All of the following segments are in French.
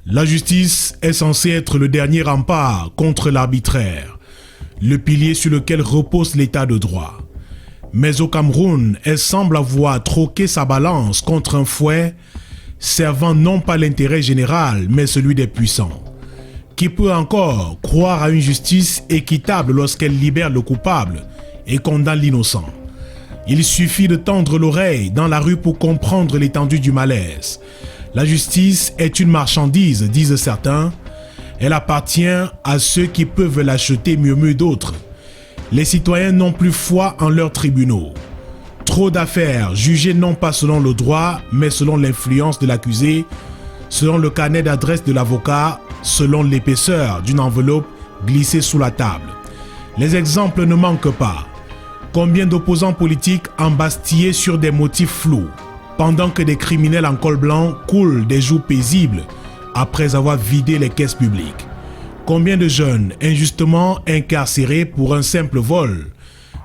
La justice est censée être le dernier rempart contre l'arbitraire, le pilier sur lequel repose l'état de droit. Mais au Cameroun, elle semble avoir troqué sa balance contre un fouet servant non pas l'intérêt général, mais celui des puissants. Qui peut encore croire à une justice équitable lorsqu'elle libère le coupable et condamne l'innocent? Il suffit de tendre l'oreille dans la rue pour comprendre l'étendue du malaise. La justice est une marchandise, disent certains. Elle appartient à ceux qui peuvent l'acheter, murmurent d'autres. Les citoyens n'ont plus foi en leurs tribunaux. Trop d'affaires jugées non pas selon le droit, mais selon l'influence de l'accusé, selon le carnet d'adresse de l'avocat, selon l'épaisseur d'une enveloppe glissée sous la table. Les exemples ne manquent pas. Combien d'opposants politiques embastillés sur des motifs flous, pendant que des criminels en col blanc coulent des jours paisibles après avoir vidé les caisses publiques? Combien de jeunes injustement incarcérés pour un simple vol,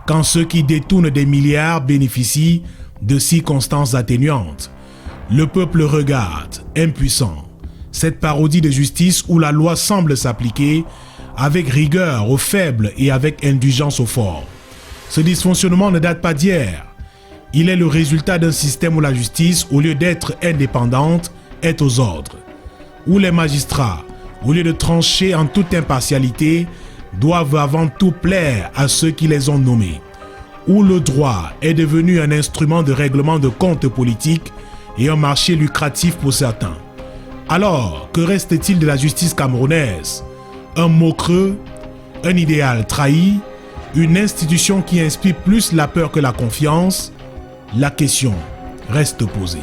quand ceux qui détournent des milliards bénéficient de circonstances atténuantes? Le peuple regarde, impuissant, cette parodie de justice où la loi semble s'appliquer avec rigueur aux faibles et avec indulgence aux forts. Ce dysfonctionnement ne date pas d'hier. Il est le résultat d'un système où la justice, au lieu d'être indépendante, est aux ordres. Où les magistrats, au lieu de trancher en toute impartialité, doivent avant tout plaire à ceux qui les ont nommés. Où le droit est devenu un instrument de règlement de comptes politiques et un marché lucratif pour certains. Alors, que reste-t-il de la justice camerounaise? Un mot creux, un idéal trahi, une institution qui inspire plus la peur que la confiance? La question reste posée.